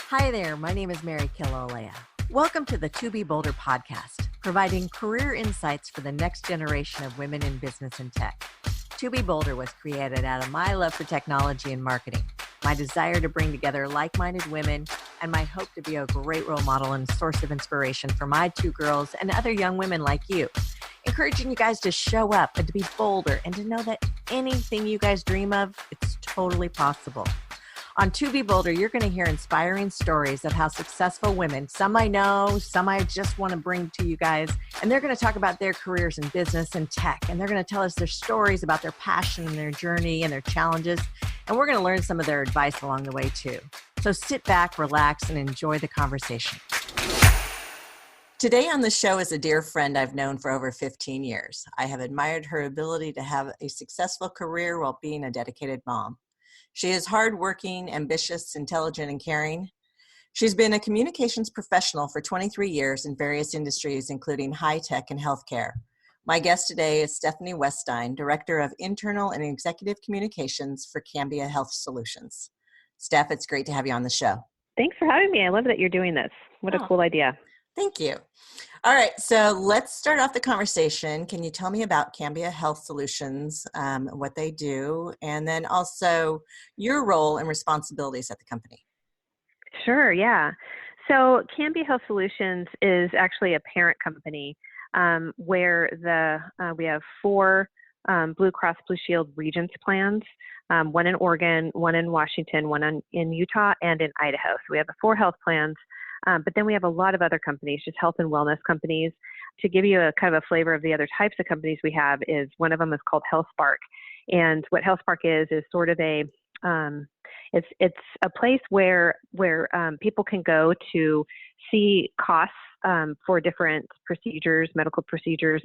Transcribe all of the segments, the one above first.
Hi there, my name is Mary Kilolea. Welcome to the To Be Bolder podcast, providing career insights for the next generation of women in business and tech. To Be Bolder was created out of my love for technology and marketing, my desire to bring together like-minded women, and my hope to be a great role model and source of inspiration for my two girls and other young women like you, encouraging you guys to show up and to be bolder and to know that anything you guys dream of, it's totally possible. On To Be Bolder, you're going to hear inspiring stories of how successful women, some I know, some I just want to bring to you guys, and they're going to talk about their careers in business and tech, and they're going to tell us their stories about their passion and their journey and their challenges, and we're going to learn some of their advice along the way too. So sit back, relax, and enjoy the conversation. Today on the show is a dear friend I've known for over 15 years. I have admired her ability to have a successful career while being a dedicated mom. She is hardworking, ambitious, intelligent, and caring. She's been a communications professional for 23 years in various industries, including high tech and healthcare. My guest today is Stephanie Wettstein, Director of Internal and Executive Communications for Cambia Health Solutions. Steph, it's great to have you on the show. Thanks for having me. I love that you're doing this. What a cool idea. Thank you. All right, so let's start off the conversation. Can you tell me about Cambia Health Solutions, what they do, and then also your role and responsibilities at the company? Sure, yeah. So Cambia Health Solutions is actually a parent company where we have 4 Blue Cross Blue Shield Regents plans, one in Oregon, one in Washington, one in Utah, and in Idaho. So we have 4 health plans. But then we have a lot of other companies, just health and wellness companies. To give you a kind of a flavor of the other types of companies we have is one of them is called HealthSpark. And what HealthSpark is sort of it's a place where people can go to see costs for different procedures, medical procedures,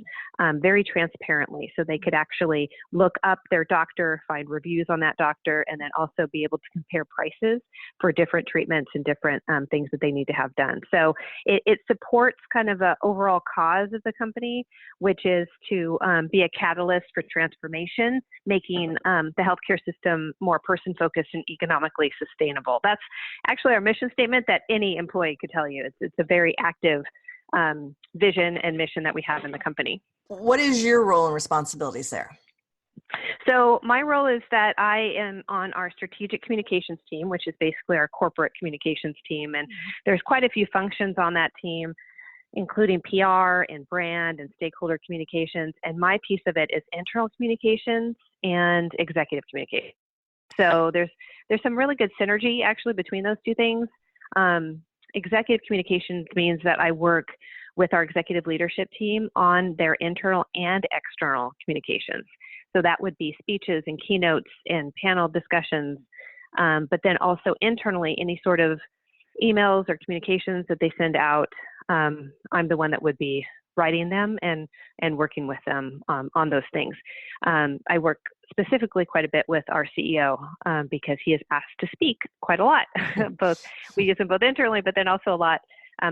very transparently. So they could actually look up their doctor, find reviews on that doctor, and then also be able to compare prices for different treatments and different things that they need to have done. So it supports kind of the overall cause of the company, which is to be a catalyst for transformation, making the healthcare system more person-focused and economically sustainable. That's actually our mission statement that any employee could tell you. It's a very active vision and mission that we have in the company. What is your role and responsibilities there? So my role is that I am on our strategic communications team, which is basically our corporate communications team. And there's quite a few functions on that team, including PR and brand and stakeholder communications. And my piece of it is internal communications and executive communication. So there's some really good synergy actually between those two things. Executive communications means that I work with our executive leadership team on their internal and external communications. So that would be speeches and keynotes and panel discussions, but then also internally, any sort of emails or communications that they send out, I'm the one that would be writing them and working with them on those things. I work specifically quite a bit with our CEO because he is asked to speak quite a lot. We use him both internally, but then also a lot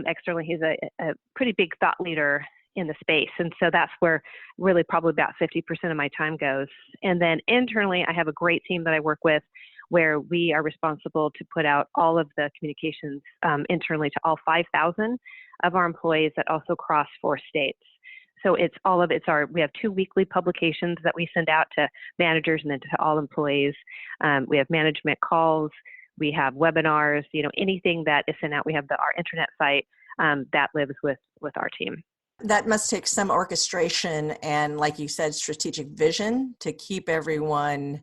externally. He's a pretty big thought leader in the space. And so that's where really probably about 50% of my time goes. And then internally, I have a great team that I work with where we are responsible to put out all of the communications internally to all 5,000 of our employees that also cross 4 states. So we have 2 weekly publications that we send out to managers and then to all employees. We have management calls, we have webinars, anything that is sent out. We have our internet site that lives with our team. That must take some orchestration and, like you said, strategic vision to keep everyone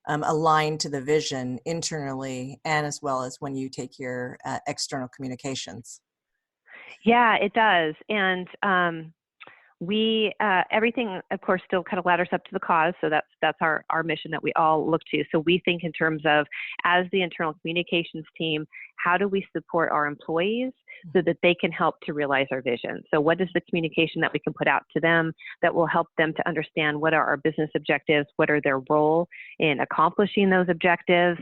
aligned to the vision internally and as well as when you take your external communications. Yeah, it does. And we everything, of course, still kind of ladders up to the cause. So that's our mission that we all look to. So we think in terms of, as the internal communications team, how do we support our employees so that they can help to realize our vision? So what is the communication that we can put out to them that will help them to understand what are our business objectives, what are their role in accomplishing those objectives?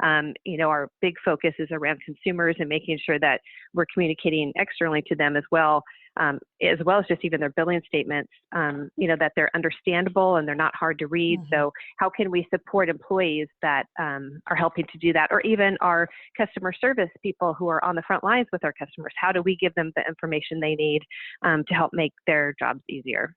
Our big focus is around consumers and making sure that we're communicating externally to them as well as well as just even their billing statements, that they're understandable and they're not hard to read. Mm-hmm. So how can we support employees that are helping to do that, or even our customer service people who are on the front lines with our customers? How do we give them the information they need to help make their jobs easier?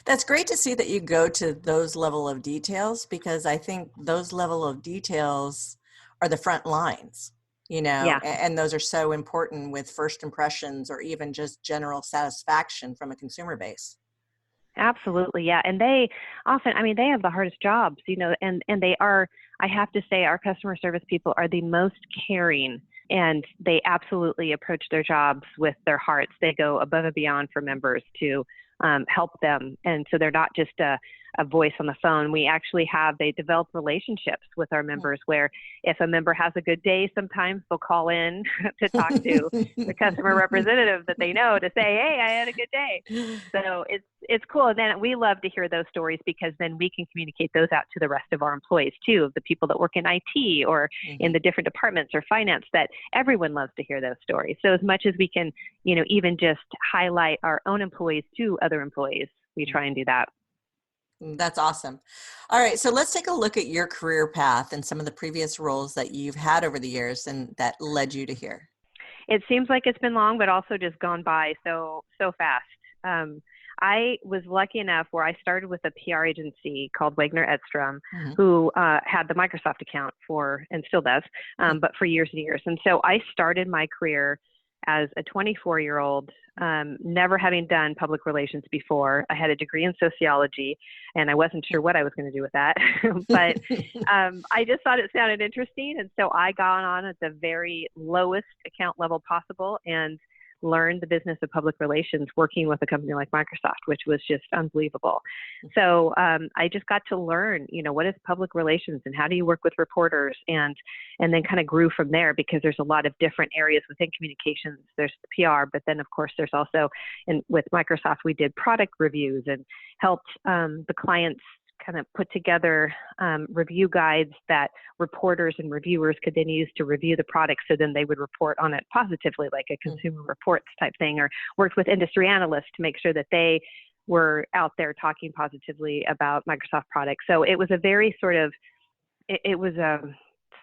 That's great to see that you go to those level of details, because I think those level of details are the front lines, Yeah. and those are so important with first impressions or even just general satisfaction from a consumer base. Absolutely. Yeah. And they often, they have the hardest jobs, and they are, I have to say, our customer service people are the most caring, and they absolutely approach their jobs with their hearts. They go above and beyond for members to help them. And so they're not just a voice on the phone. They develop relationships with our members where if a member has a good day, sometimes they'll call in to talk to the customer representative that they know to say, hey, I had a good day. So it's cool. And then we love to hear those stories, because then we can communicate those out to the rest of our employees too, of the people that work in IT or in the different departments or finance, that everyone loves to hear those stories. So as much as we can, even just highlight our own employees to other employees, we try and do that. That's awesome. All right. So let's take a look at your career path and some of the previous roles that you've had over the years and that led you to here. It seems like it's been long, but also just gone by so fast. I was lucky enough where I started with a PR agency called Wagner Edstrom, who had the Microsoft account and still does, but for years and years. And so I started my career as a 24-year-old, never having done public relations before. I had a degree in sociology, and I wasn't sure what I was going to do with that. But I just thought it sounded interesting. And so I got on at the very lowest account level possible and learned the business of public relations working with a company like Microsoft, which was just unbelievable. So I just got to learn, what is public relations and how do you work with reporters, and then kind of grew from there, because there's a lot of different areas within communications. There's PR, but then of course there's also, and with Microsoft, we did product reviews and helped the clients kind of put together review guides that reporters and reviewers could then use to review the product, so then they would report on it positively, like a consumer reports type thing, or worked with industry analysts to make sure that they were out there talking positively about Microsoft products. So it was a very it was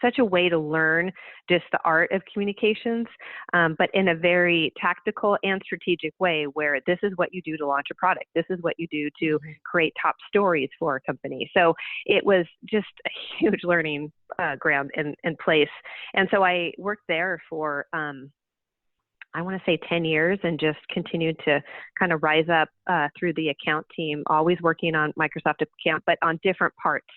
such a way to learn just the art of communications, but in a very tactical and strategic way, where this is what you do to launch a product. This is what you do to create top stories for a company. So it was just a huge learning ground and place. And so I worked there for, I want to say 10 years, and just continued to kind of rise up through the account team, always working on Microsoft account, but on different parts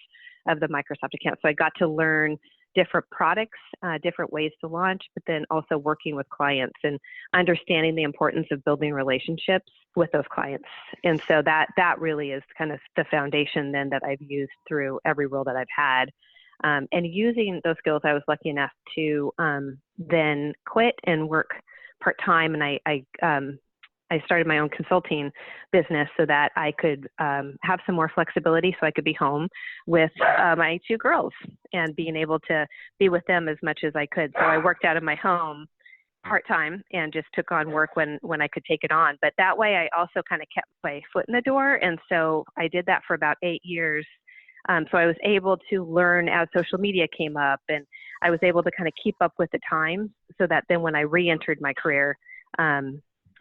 of the Microsoft account. So I got to learn different products, different ways to launch, but then also working with clients and understanding the importance of building relationships with those clients. And so that really is kind of the foundation then that I've used through every role that I've had. And using those skills, I was lucky enough to then quit and work part-time. And I started my own consulting business so that I could have some more flexibility, so I could be home with my two girls and being able to be with them as much as I could. So I worked out of my home part-time and just took on work when I could take it on. But that way I also kind of kept my foot in the door. And so I did that for about 8 years. So I was able to learn as social media came up, and I was able to kind of keep up with the times, so that then when I re-entered my career,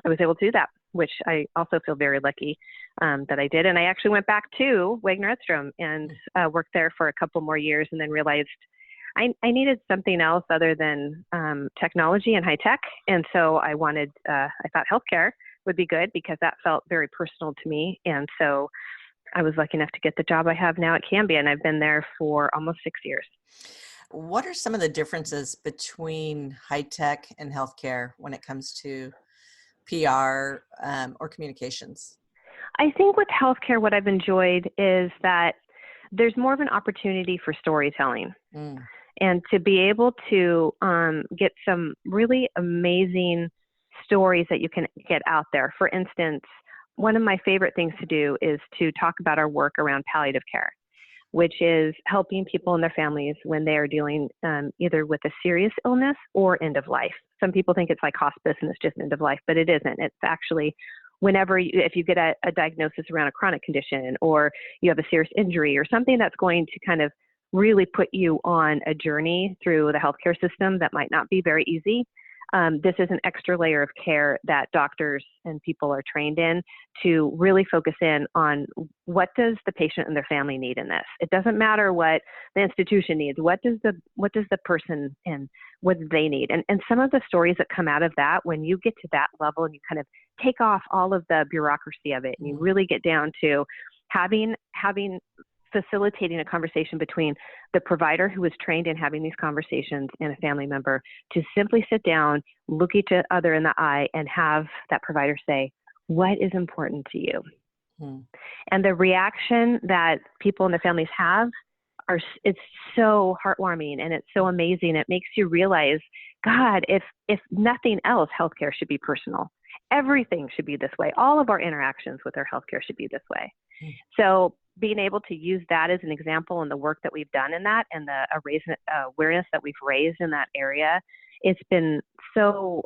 I was able to do that, which I also feel very lucky that I did. And I actually went back to Wagner Edstrom and worked there for a couple more years, and then realized I needed something else other than technology and high tech. And so I thought healthcare would be good, because that felt very personal to me. And so I was lucky enough to get the job I have now at Cambia, and I've been there for almost 6 years. What are some of the differences between high tech and healthcare when it comes to PR or communications? I think with healthcare, what I've enjoyed is that there's more of an opportunity for storytelling, and to be able to get some really amazing stories that you can get out there. For instance, one of my favorite things to do is to talk about our work around palliative care. which is helping people and their families when they are dealing either with a serious illness or end of life. Some people think it's like hospice and it's just end of life, but it isn't. It's actually if you get a diagnosis around a chronic condition, or you have a serious injury or something that's going to kind of really put you on a journey through the healthcare system that might not be very easy. This is an extra layer of care that doctors and people are trained in to really focus in on what does the patient and their family need in this. It doesn't matter what the institution needs. What does the person and what do they need? And some of the stories that come out of that, when you get to that level and you kind of take off all of the bureaucracy of it, and you really get down to facilitating a conversation between the provider who is trained in having these conversations and a family member, to simply sit down, look each other in the eye, and have that provider say, what is important to you? And the reaction that people and their families have it's so heartwarming and it's so amazing. It makes you realize, God, if nothing else, healthcare should be personal. Everything should be this way. All of our interactions with our healthcare should be this way. So being able to use that as an example in the work that we've done in that, and the awareness that we've raised in that area, it's been so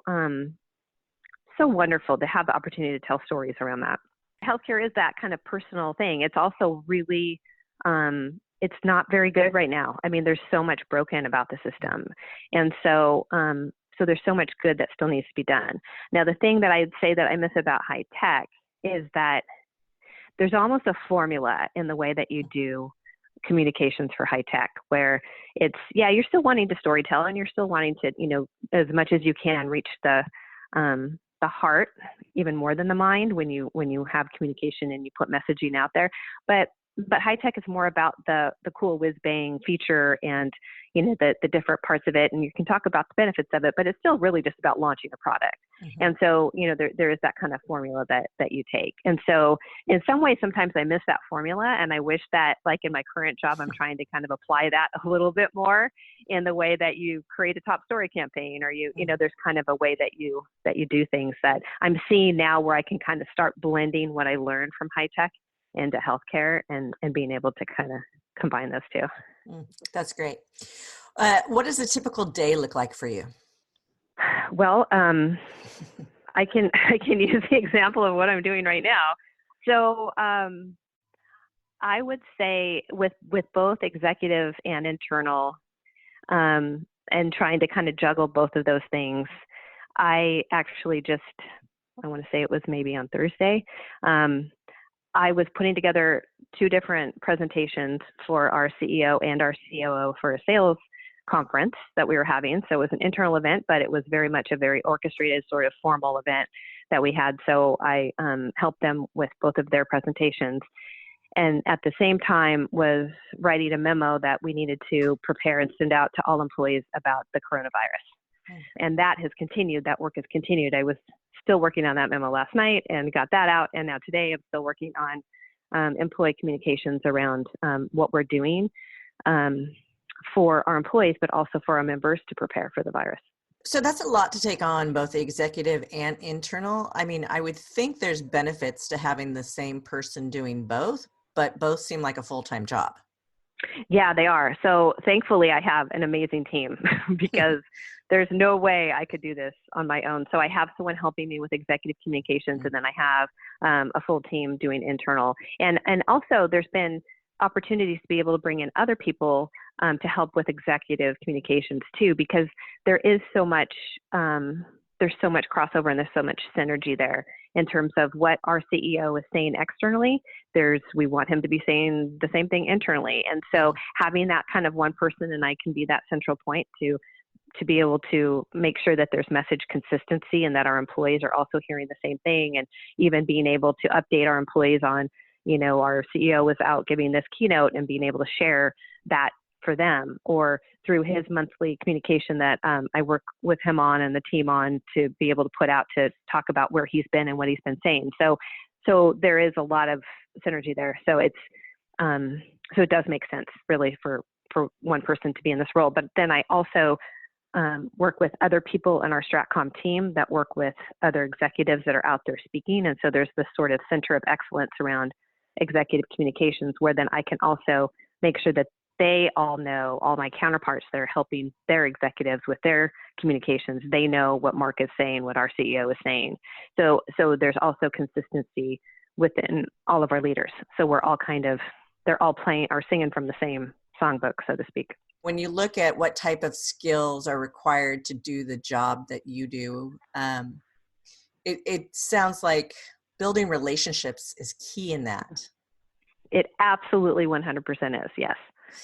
wonderful to have the opportunity to tell stories around that. Healthcare is that kind of personal thing. It's also really, it's not very good right now. I mean, there's so much broken about the system. And so there's so much good that still needs to be done. Now, the thing that I'd say that I miss about high tech is that there's almost a formula in the way that you do communications for high tech, where it's, you're still wanting to storytell, and you're still wanting to, as much as you can, reach the heart even more than the mind when you have communication and you put messaging out there. But high tech is more about the cool whiz bang feature and the different parts of it, and you can talk about the benefits of it, but it's still really just about launching a product. And so there is that kind of formula that you take. And so in some ways, sometimes I miss that formula, and I wish that, like in my current job, I'm trying to kind of apply that a little bit more in the way that you create a top story campaign, or there's kind of a way that you do things that I'm seeing now, where I can kind of start blending what I learned from high tech into healthcare and being able to kind of combine those two. That's great. What does a typical day look like for you? Well, I can use the example of what I'm doing right now. So I would say with both executive and internal, and trying to kind of juggle both of those things, I actually I want to say it was maybe on Thursday, I was putting together 2 different presentations for our CEO and our COO for a sales conference that we were having. So it was an internal event, but it was very much a very orchestrated sort of formal event that we had. So I helped them with both of their presentations, and at the same time was writing a memo that we needed to prepare and send out to all employees about the coronavirus. And that has continued. That work has continued. I was still working on that memo last night and got that out. And now today I'm still working on employee communications around what we're doing for our employees, but also for our members to prepare for the virus. So that's a lot to take on, both the executive and internal. I mean, I would think there's benefits to having the same person doing both, but both seem like a full-time job. Yeah, they are. So thankfully I have an amazing team because there's no way I could do this on my own. So I have someone helping me with executive communications, and then I have a full team doing internal. And also there's been opportunities to be able to bring in other people to help with executive communications too, because there is so much, there's so much crossover and there's so much synergy there in terms of what our CEO is saying externally. We want him to be saying the same thing internally. And so having that kind of one person, and I can be that central point to be able to make sure that there's message consistency and that our employees are also hearing the same thing, and even being able to update our employees on, our CEO was out giving this keynote, and being able to share that for them, or through his monthly communication that I work with him on and the team on to be able to put out to talk about where he's been and what he's been saying. So there is a lot of synergy there. So it does make sense really for one person to be in this role. But then I also work with other people in our StratCom team that work with other executives that are out there speaking. And so there's this sort of center of excellence around executive communications, where then I can also make sure that they all know, all my counterparts that are helping their executives with their communications, they know what Mark is saying, what our CEO is saying. So there's also consistency within all of our leaders. So we're all they're all playing or singing from the same songbook, so to speak. When you look at what type of skills are required to do the job that you do, it sounds like building relationships is key in that. It absolutely 100% is, yes.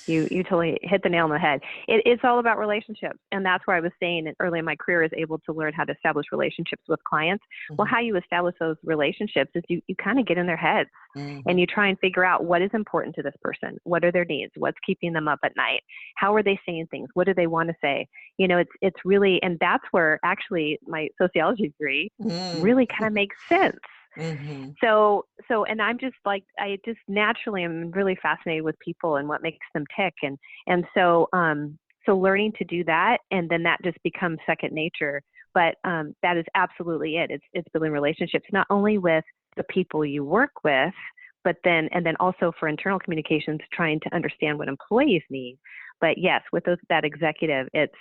You totally hit the nail on the head. It's all about relationships. And that's where I was saying that early in my career is able to learn how to establish relationships with clients. Mm-hmm. Well, how you establish those relationships is you kind of get in their heads mm-hmm. and you try and figure out what is important to this person. What are their needs? What's keeping them up at night? How are they saying things? What do they want to say? It's really, and that's where actually my sociology degree really kind of makes sense. Mm-hmm. So, and I just naturally am really fascinated with people and what makes them tick. So learning to do that, and then that just becomes second nature. But that is absolutely it. It's building relationships, not only with the people you work with, but then also for internal communications, trying to understand what employees need. But yes, with that executive, it's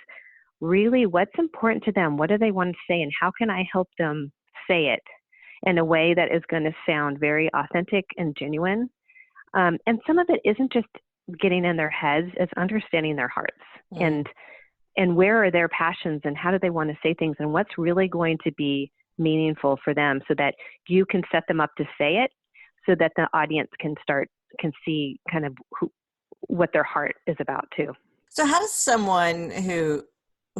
really what's important to them. What do they want to say, and how can I help them say it in a way that is going to sound very authentic and genuine. And some of it isn't just getting in their heads, it's understanding their hearts and where are their passions and how do they want to say things and what's really going to be meaningful for them so that you can set them up to say it so that the audience can see kind of what their heart is about too. So how does someone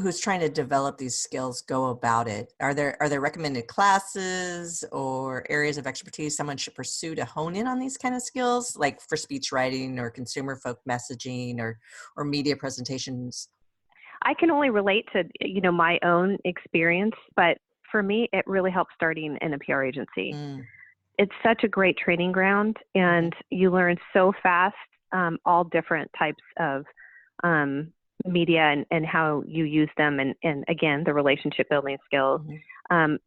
who's trying to develop these skills go about it? Are there recommended classes or areas of expertise someone should pursue to hone in on these kind of skills, like for speech writing or consumer folk messaging or media presentations? I can only relate to, my own experience, but for me, it really helped starting in a PR agency. It's such a great training ground and you learn so fast, all different types of, media and how you use them and again the relationship building skills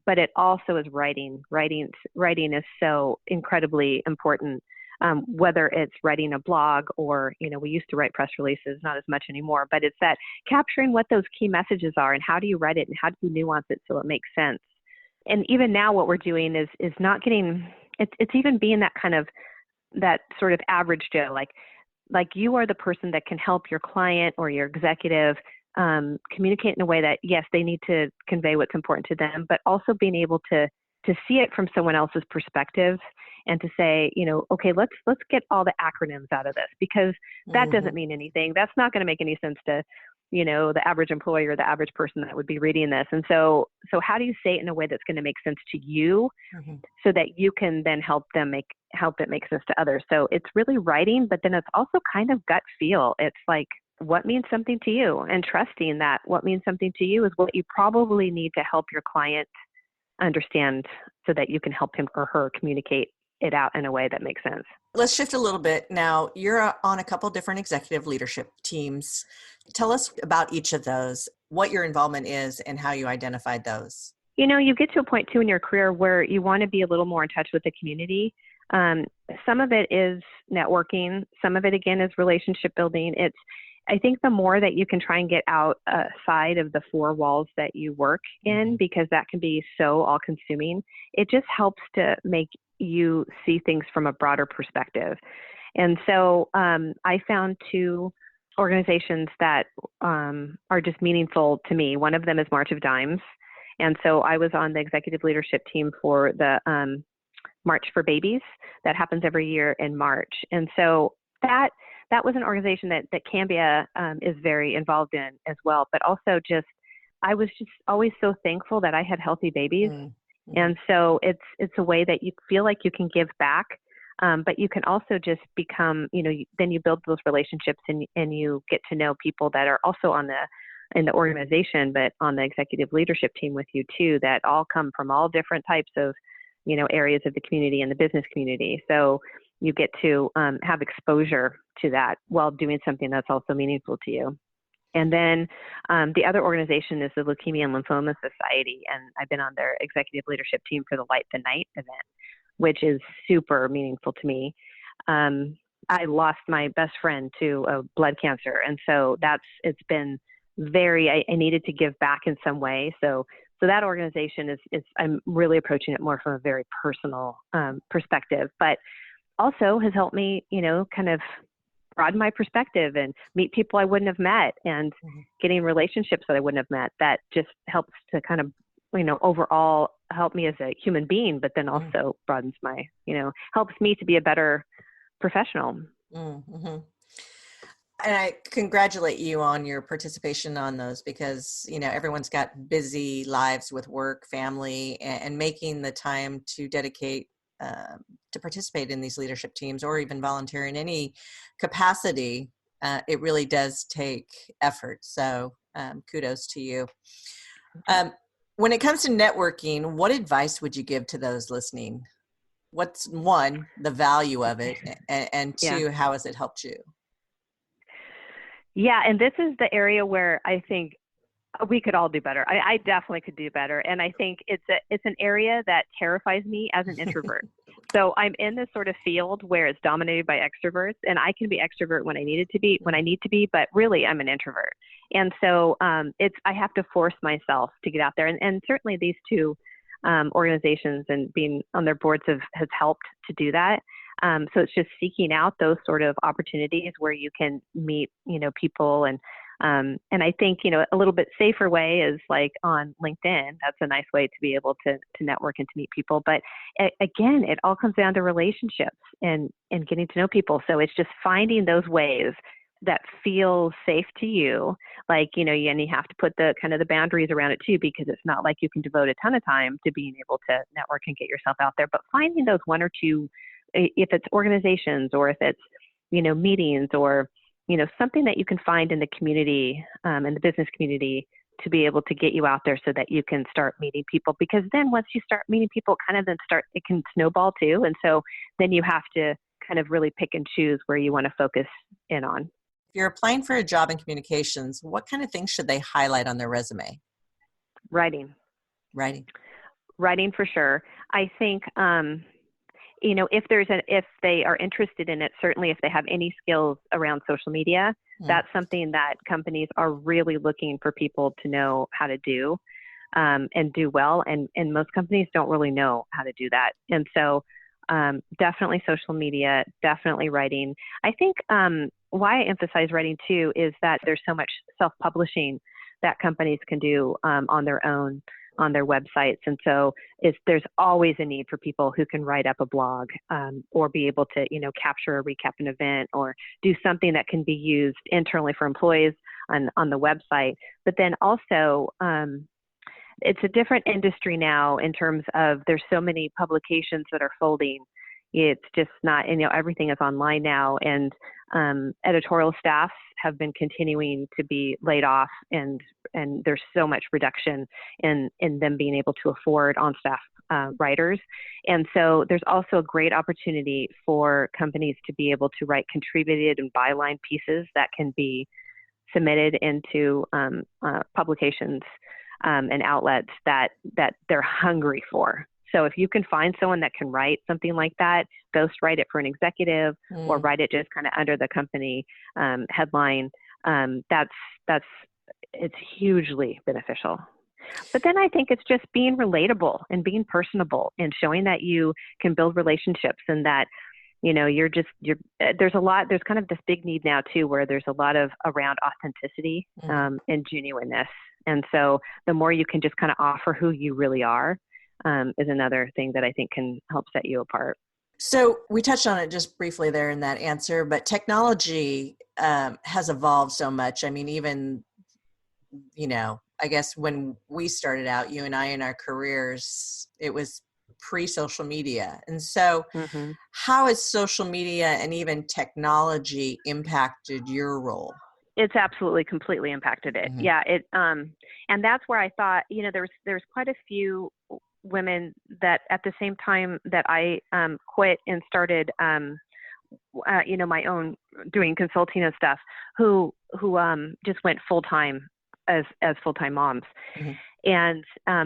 but it also is writing is so incredibly important, whether it's writing a blog or we used to write press releases, not as much anymore, but it's that capturing what those key messages are and how do you write it and how do you nuance it so it makes sense. And even now what we're doing is not getting it's even being that kind of that sort of average Joe, like you are the person that can help your client or your executive communicate in a way that, yes, they need to convey what's important to them, but also being able to see it from someone else's perspective and to say, okay, let's get all the acronyms out of this because that doesn't mean anything. That's not going to make any sense to, the average employee or the average person that would be reading this. And so how do you say it in a way that's going to make sense to you so that you can then help it make sense to others? So it's really writing, but then it's also kind of gut feel. It's like, what means something to you and trusting that what means something to you is what you probably need to help your client understand so that you can help him or her communicate it out in a way that makes sense. Let's shift a little bit. Now, you're on a couple different executive leadership teams. Tell us about each of those, what your involvement is and how you identified those. You get to a point too in your career where you want to be a little more in touch with the community. Some of it is networking. Some of it, again, is relationship building. I think the more that you can try and get outside of the four walls that you work in, because that can be so all-consuming, it just helps to make you see things from a broader perspective. And so I found two organizations that are just meaningful to me. One of them is March of Dimes. And so I was on the executive leadership team for the March for Babies that happens every year in March. And so that was an organization that Cambia is very involved in as well. But also I was just always so thankful that I had healthy babies. And so it's a way that you feel like you can give back, but you can also just become, then you build those relationships and you get to know people that are also in the organization, but on the executive leadership team with you too, that all come from all different types of, areas of the community and the business community. So you get to have exposure to that while doing something that's also meaningful to you. And then the other organization is the Leukemia and Lymphoma Society, and I've been on their executive leadership team for the Light the Night event, which is super meaningful to me. I lost my best friend to blood cancer. And so it's been I needed to give back in some way. So that organization I'm really approaching it more from a very personal perspective, but also has helped me, kind of broaden my perspective and meet people I wouldn't have met, and getting relationships that I wouldn't have met. That just helps to kind of, overall help me as a human being, but then also broadens my, helps me to be a better professional. Mm-hmm. And I congratulate you on your participation on those, because, everyone's got busy lives with work, family, and making the time to dedicate to participate in these leadership teams, or even volunteer in any capacity. It really does take effort. So kudos to you. When it comes to networking, what advice would you give to those listening? What's one, the value of it, and two, how has it helped you? Yeah, and this is the area where I think we could all do better. I definitely could do better. And I think it's an area that terrifies me as an introvert. So I'm in this sort of field where it's dominated by extroverts, and I can be extrovert when I need to be, but really I'm an introvert. And so I have to force myself to get out there. And certainly these two organizations and being on their boards has helped to do that. So it's just seeking out those sort of opportunities where you can meet, people. And I think, a little bit safer way is like on LinkedIn. That's a nice way to be able to network and to meet people. But again, it all comes down to relationships and getting to know people. So it's just finding those ways that feel safe to you. Like, and you have to put the kind of the boundaries around it too, because it's not like you can devote a ton of time to being able to network and get yourself out there, but finding those one or two, if it's organizations or if it's, meetings or, something that you can find in the community, in the business community, to be able to get you out there so that you can start meeting people. Because then once you start meeting people, it can snowball too. And so then you have to kind of really pick and choose where you want to focus in on. If you're applying for a job in communications, what kind of things should they highlight on their resume? Writing for sure. I think, if they are interested in it, certainly if they have any skills around social media, that's something that companies are really looking for people to know how to do, and do well. And most companies don't really know how to do that. And so definitely social media, definitely writing. I think why I emphasize writing too is that there's so much self-publishing that companies can do on their own, on their websites. And so there's always a need for people who can write up a blog, or be able to, capture or recap an event, or do something that can be used internally for employees on the website. But then also, it's a different industry now in terms of there's so many publications that are folding. It's just not, everything is online now, and editorial staffs have been continuing to be laid off, and there's so much reduction in them being able to afford on-staff writers. And so there's also a great opportunity for companies to be able to write contributed and byline pieces that can be submitted into publications and outlets that they're hungry for. So if you can find someone that can write something like that, ghostwrite it for an executive, or write it just kind of under the company headline, it's hugely beneficial. But then I think it's just being relatable and being personable and showing that you can build relationships, and that, there's kind of this big need now too, where there's a lot of around authenticity and genuineness. And so the more you can just kind of offer who you really are, is another thing that I think can help set you apart. So we touched on it just briefly there in that answer, but technology has evolved so much. I mean, even, I guess when we started out, you and I, in our careers, it was pre-social media. And so how has social media and even technology impacted your role? It's absolutely completely impacted it. Yeah. And that's where I thought, there's quite a few women that at the same time that I quit and started, my own doing consulting and stuff, who just went full time as full-time moms. Mm-hmm. And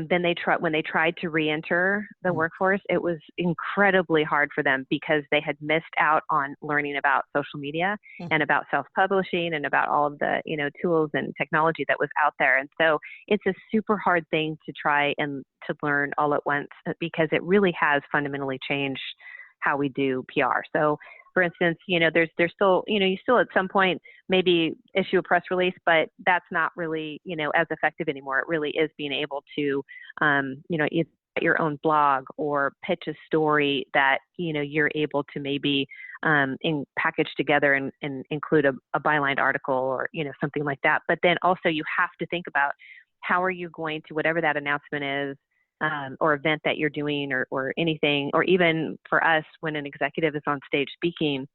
then when they tried to re-enter the Mm-hmm. workforce, it was incredibly hard for them because they had missed out on learning about social media Mm-hmm. and about self-publishing and about all of the, tools and technology that was out there. And so it's a super hard thing to try and to learn all at once, because it really has fundamentally changed how we do PR. So for instance, there's still, you still at some point maybe issue a press release, but that's not really, as effective anymore. It really is being able to, either your own blog or pitch a story that, you're able to maybe package together and include a byline article or, something like that. But then also you have to think about how are you going to, whatever that announcement is, or event that you're doing or anything, or even for us, when an executive is on stage speaking,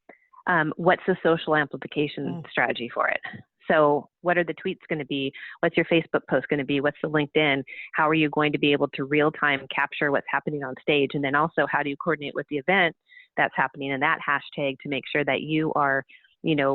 what's the social amplification strategy for it? So what are the tweets going to be? What's your Facebook post going to be? What's the LinkedIn? How are you going to be able to real time capture what's happening on stage? And then also, how do you coordinate with the event that's happening in that hashtag to make sure that you are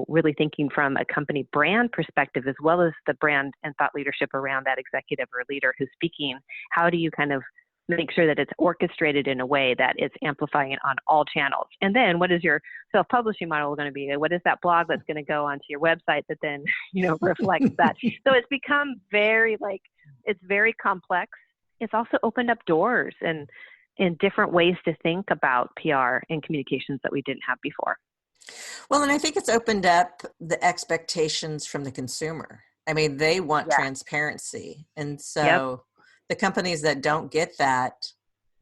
really thinking from a company brand perspective, as well as the brand and thought leadership around that executive or leader who's speaking? How do you kind of make sure that it's orchestrated in a way that it's amplifying it on all channels? And then what is your self-publishing model going to be? What is that blog that's going to go onto your website that then, reflects that? So it's become it's very complex. It's also opened up doors and different ways to think about PR and communications that we didn't have before. Well, and I think it's opened up the expectations from the consumer. I mean, they want transparency. And so the companies that don't get that,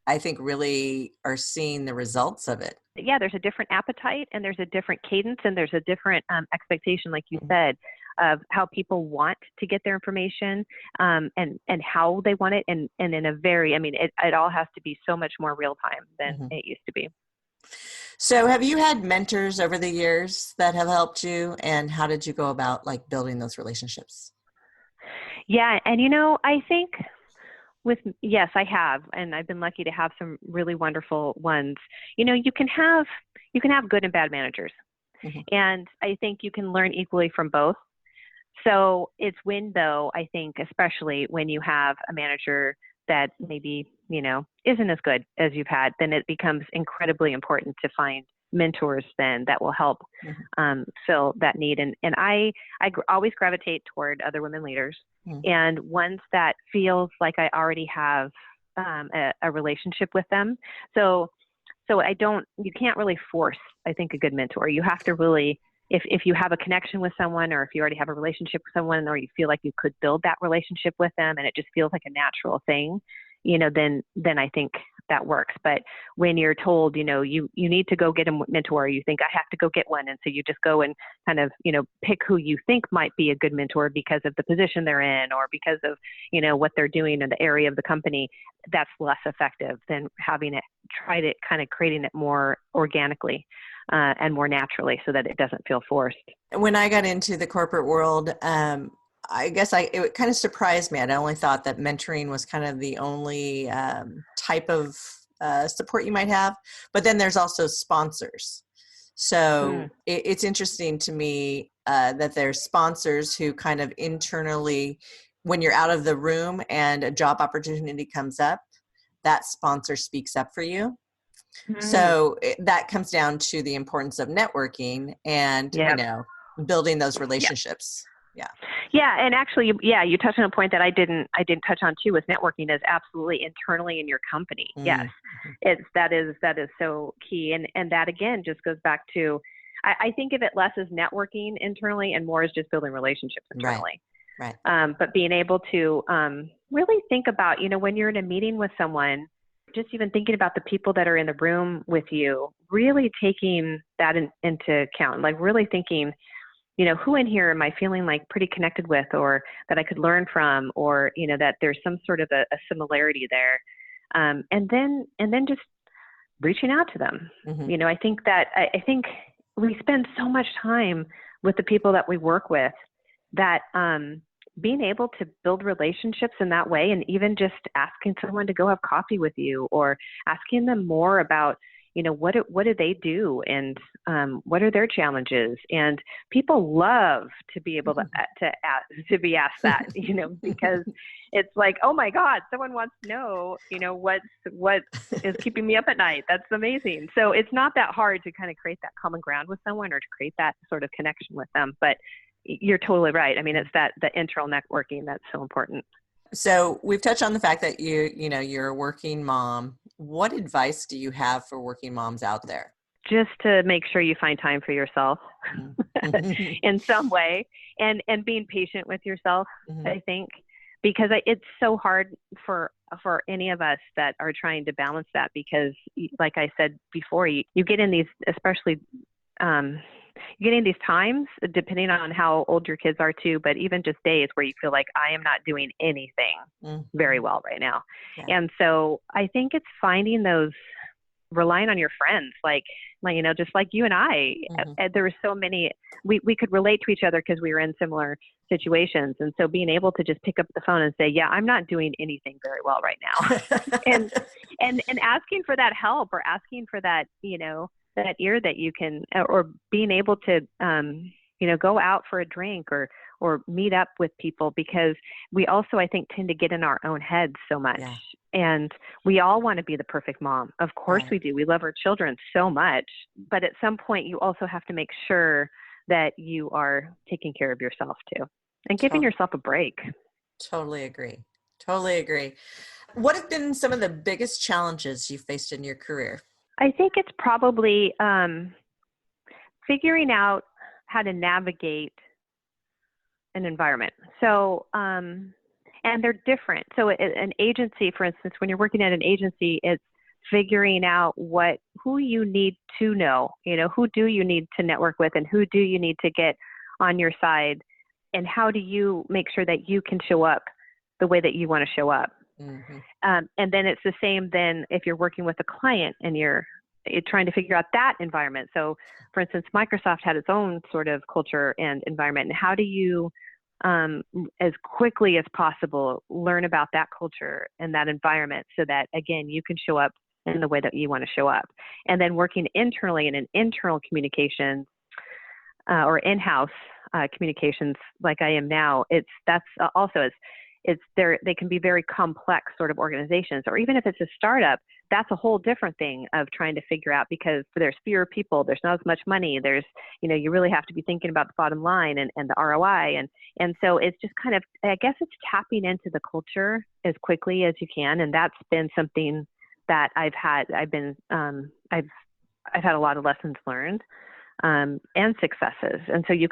I think really are seeing the results of it. Yeah, there's a different appetite and there's a different cadence and there's a different expectation, like you said, of how people want to get their information and how they want it. And in a very, it all has to be so much more real time than it used to be. So have you had mentors over the years that have helped you, and how did you go about building those relationships? Yeah. And, I think yes, I have. And I've been lucky to have some really wonderful ones. You can have good and bad managers. Mm-hmm. And I think you can learn equally from both. So it's though, I think, especially when you have a manager that maybe, isn't as good as you've had, then it becomes incredibly important to find mentors then that will help fill that need. And I always gravitate toward other women leaders and ones that feels like I already have a relationship with them. So you can't really force, I think, a good mentor. You have to really, if you have a connection with someone, or if you already have a relationship with someone, or you feel like you could build that relationship with them and it just feels like a natural thing, then I think that works. But when you're told, you need to go get a mentor, you think I have to go get one. And so you just go and kind of, pick who you think might be a good mentor because of the position they're in or because of, what they're doing in the area of the company. That's less effective than having it, tried it, kind of creating it more organically and more naturally so that it doesn't feel forced. When I got into the corporate world, I guess it kind of surprised me. I'd only thought that mentoring was kind of the only type of support you might have. But then there's also sponsors. So it's interesting to me that there's sponsors who kind of internally, when you're out of the room and a job opportunity comes up, that sponsor speaks up for you. So that comes down to the importance of networking and, building those relationships. Yeah. And actually, you touched on a point that I didn't touch on too, with networking is absolutely internally in your company. Yes. That is so key. And that again, just goes back to, I think of it less as networking internally and more as just building relationships internally. Right. But being able to really think about, when you're in a meeting with someone, just even thinking about the people that are in the room with you, really taking that into account, like really thinking, who in here am I feeling like pretty connected with, or that I could learn from, or, that there's some sort of a similarity there. And then just reaching out to them. I think we spend so much time with the people that we work with that, being able to build relationships in that way, and even just asking someone to go have coffee with you, or asking them more about, what do they do, and what are their challenges? And people love to be able to be asked that, because it's like, oh my God, someone wants to know, what is keeping me up at night. That's amazing. So it's not that hard to kind of create that common ground with someone, or to create that sort of connection with them. But you're totally right. I mean, it's the internal networking that's so important. So we've touched on the fact that you're a working mom. What advice do you have for working moms out there? Just to make sure you find time for yourself in some way, and being patient with yourself, I think, because it's so hard for any of us that are trying to balance that, because like I said before, you get in these, especially, you get in these times, depending on how old your kids are too, but even just days where you feel like I am not doing anything very well right now. Yeah. And so I think it's finding those, relying on your friends, like, just like you and I, there were so many, we could relate to each other because we were in similar situations. And so being able to just pick up the phone and say, yeah, I'm not doing anything very well right now. and asking for that help, or asking for that, that ear that you can, or being able to, go out for a drink, or meet up with people, because we also, I think, tend to get in our own heads so much. Yeah. And we all want to be the perfect mom. Of course we do. We love our children so much, but at some point you also have to make sure that you are taking care of yourself too, and giving yourself a break. Totally agree. What have been some of the biggest challenges you faced in your career? I think it's probably figuring out how to navigate an environment. So, and they're different. So an agency, for instance, when you're working at an agency, it's figuring out who you need to know, who do you need to network with, and who do you need to get on your side, and how do you make sure that you can show up the way that you want to show up. And then it's the same then if you're working with a client and you're trying to figure out that environment. So for instance, Microsoft had its own sort of culture and environment, and how do you, as quickly as possible, learn about that culture and that environment, so that, again, you can show up in the way that you want to show up. And then working internally in an internal communications, or in-house communications, like I am now, they can be very complex sort of organizations. Or even if it's a startup, that's a whole different thing of trying to figure out, because there's fewer people, there's not as much money, there's, you really have to be thinking about the bottom line and the ROI. And so it's just kind of, I guess it's tapping into the culture as quickly as you can. And that's been something that I've had a lot of lessons learned, and successes. And so you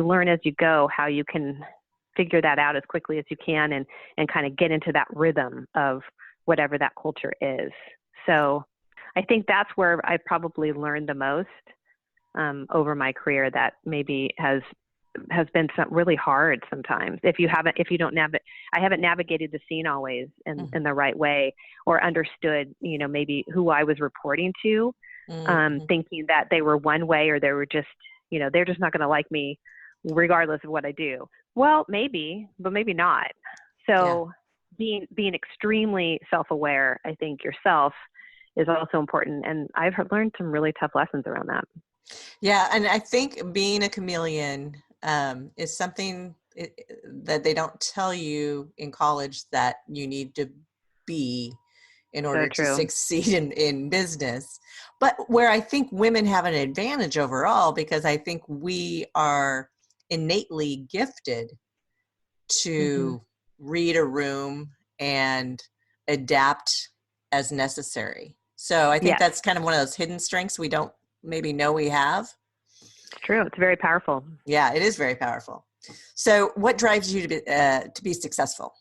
learn as you go how you can figure that out as quickly as you can, and kind of get into that rhythm of whatever that culture is. So I think that's where I probably learned the most over my career, that maybe has been really hard sometimes. I haven't navigated the scene always in the right way, or understood, maybe who I was reporting to, thinking that they were one way, or they were just, they're just not going to like me regardless of what I do. Well, maybe, but maybe not. So being extremely self-aware, I think, yourself, is also important. And I've learned some really tough lessons around that. Yeah. And I think being a chameleon is something that they don't tell you in college that you need to be in order to succeed in business. But where I think women have an advantage overall, because I think we are innately gifted to read a room and adapt as necessary. So I think that's kind of one of those hidden strengths we don't maybe know we have. It's true. It's very powerful. Yeah, it is very powerful. So what drives you to be successful?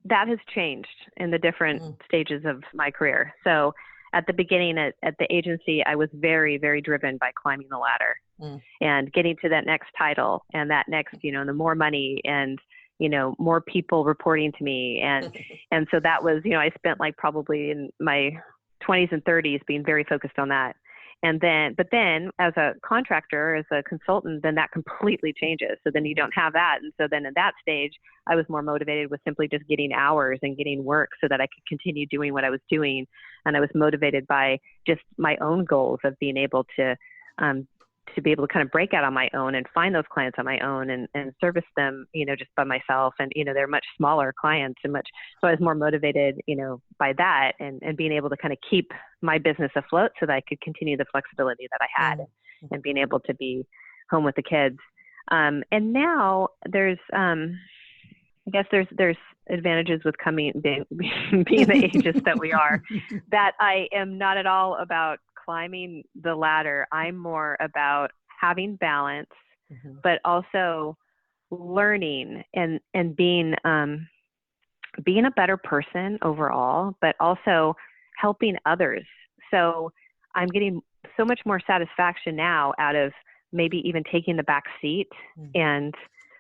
That has changed in the different stages of my career. So at the beginning at the agency, I was very, very driven by climbing the ladder and getting to that next title, and that next, the more money, and, more people reporting to me. And so that was, I spent like probably in my 20s and 30s being very focused on that. But then as a contractor, as a consultant, then that completely changes. So then you don't have that. And so then in that stage, I was more motivated with simply just getting hours and getting work so that I could continue doing what I was doing. And I was motivated by just my own goals of being able to be able to kind of break out on my own and find those clients on my own and service them, just by myself. And, they're much smaller clients so I was more motivated, by that and being able to kind of keep my business afloat so that I could continue the flexibility that I had and being able to be home with the kids. And now there's, I guess there's advantages with being the ages that we are, that I am not at all about climbing the ladder. I'm more about having balance, but also learning and being a better person overall, but also helping others. So I'm getting so much more satisfaction now out of maybe even taking the back seat and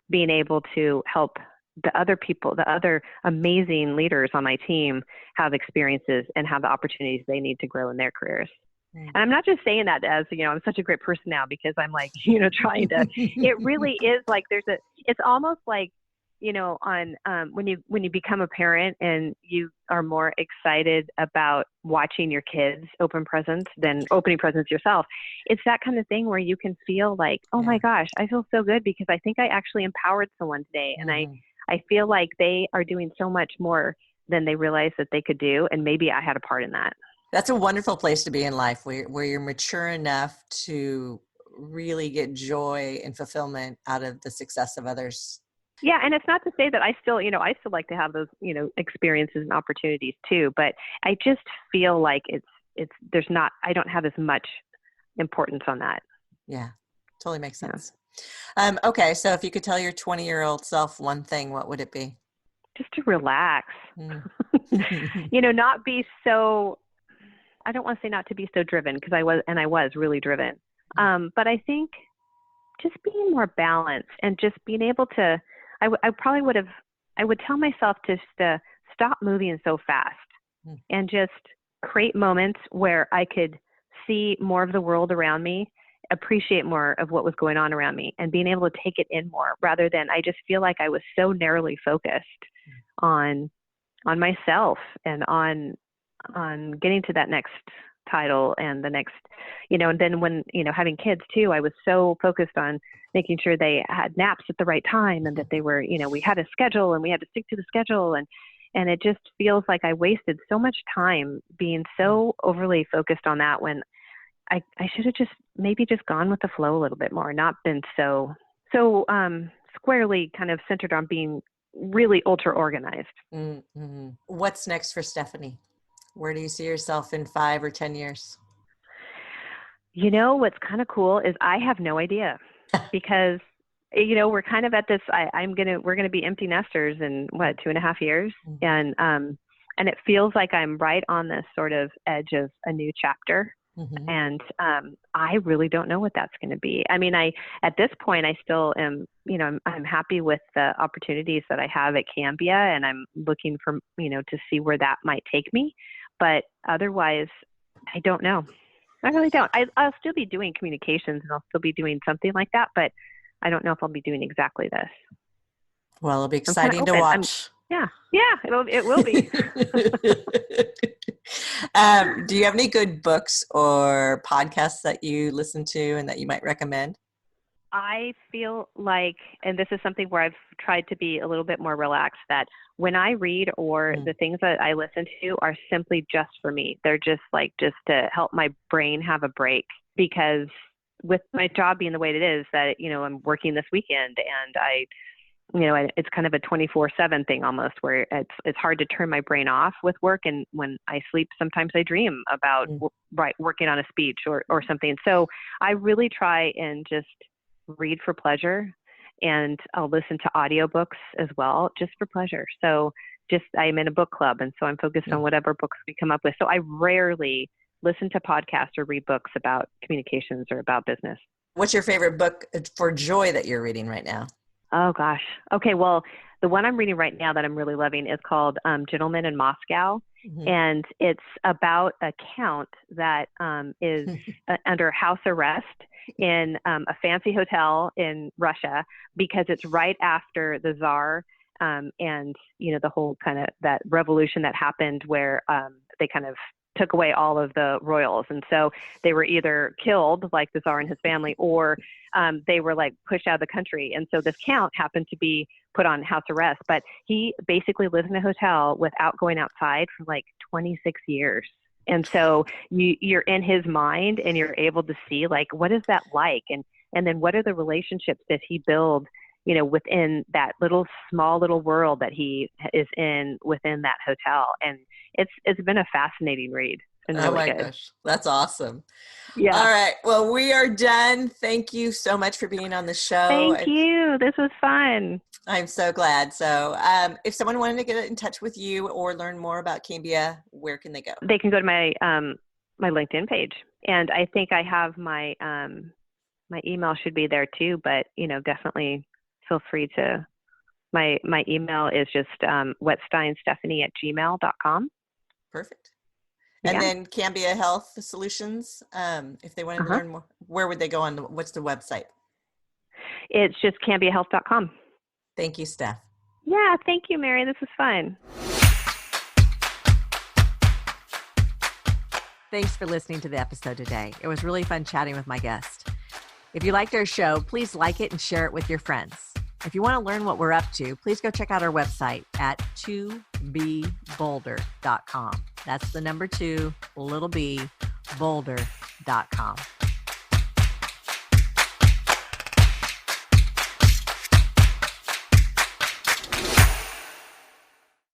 being able to help the other people, the other amazing leaders on my team have experiences and have the opportunities they need to grow in their careers. And I'm not just saying that as, I'm such a great person now because I'm like, trying to, it really is like, it's almost like, when you become a parent and you are more excited about watching your kids open presents than opening presents yourself. It's that kind of thing where you can feel like, oh my gosh, I feel so good because I think I actually empowered someone today. And I feel like they are doing so much more than they realized that they could do. And maybe I had a part in that. That's a wonderful place to be in life where you're mature enough to really get joy and fulfillment out of the success of others. Yeah. And it's not to say that I still like to have those, experiences and opportunities too, but I just feel like I don't have as much importance on that. Yeah, totally makes sense. Yeah. Okay. So if you could tell your 20-year-old self one thing, what would it be? Just to relax, not be so, I don't want to say not to be so driven because I was really driven. But I think just being more balanced and just being able to, I would tell myself just to stop moving so fast and just create moments where I could see more of the world around me, appreciate more of what was going on around me and being able to take it in more rather than I just feel like I was so narrowly focused on myself and on getting to that next title and the next, and then when, having kids too, I was so focused on making sure they had naps at the right time and that they were, we had a schedule and we had to stick to the schedule. And it just feels like I wasted so much time being so overly focused on that when I should have just gone with the flow a little bit more, not been so squarely kind of centered on being really ultra organized. Mm-hmm. What's next for Stephanie? Where do you see yourself in 5 or 10 years? What's kind of cool is I have no idea because, we're kind of at this, we're going to be empty nesters in 2.5 years. And it feels like I'm right on this sort of edge of a new chapter. And I really don't know what that's going to be. I mean, at this point, I still am, I'm happy with the opportunities that I have at Cambia and I'm looking for, to see where that might take me. But otherwise, I don't know. I really don't. I'll still be doing communications and I'll still be doing something like that, but I don't know if I'll be doing exactly this. Well, it'll be exciting to watch. Yeah, it will be. Do you have any good books or podcasts that you listen to and that you might recommend? I feel like, and this is something where I've tried to be a little bit more relaxed, that when I read or the things that I listen to are simply just for me. They're just to help my brain have a break, because with my job being the way it is, that, I'm working this weekend and it's kind of a 24/7 thing almost, where it's hard to turn my brain off with work. And when I sleep, sometimes I dream about working on a speech or something. So I really try and just read for pleasure, and I'll listen to audiobooks as well, just for pleasure. So I'm in a book club, and so I'm focused on whatever books we come up with. So I rarely listen to podcasts or read books about communications or about business. What's your favorite book for joy that you're reading right now? Oh gosh. Okay. Well, the one I'm reading right now that I'm really loving is called Gentleman in Moscow. And it's about a count that is under house arrest in a fancy hotel in Russia, because it's right after the Tsar and, the whole kind of that revolution that happened where they kind of took away all of the royals. And so they were either killed, like the Tsar and his family, or they were like pushed out of the country. And so this count happened to be put on house arrest, but he basically lives in a hotel without going outside for like 26 years. And so you're in his mind and you're able to see like, what is that like? And then what are the relationships that he builds, within that small little world that he is in within that hotel. And it's been a fascinating read. It's been really good. Gosh, that's awesome. Yeah. All right. Well, we are done. Thank you so much for being on the show. Thank you. This was fun. I'm so glad. So if someone wanted to get in touch with you or learn more about Cambia, where can they go? They can go to my my LinkedIn page. And I think I have my my email should be there too, but definitely feel free to, my email is just wettsteinstephanie@gmail.com. Perfect. And then Cambia Health Solutions, if they wanted to learn more, where would they go what's the website? It's just cambiahealth.com. Thank you, Steph. Yeah, thank you, Mary. This was fun. Thanks for listening to the episode today. It was really fun chatting with my guest. If you liked our show, please like it and share it with your friends. If you want to learn what we're up to, please go check out our website at 2bboulder.com. That's the number 2, little b, boulder.com.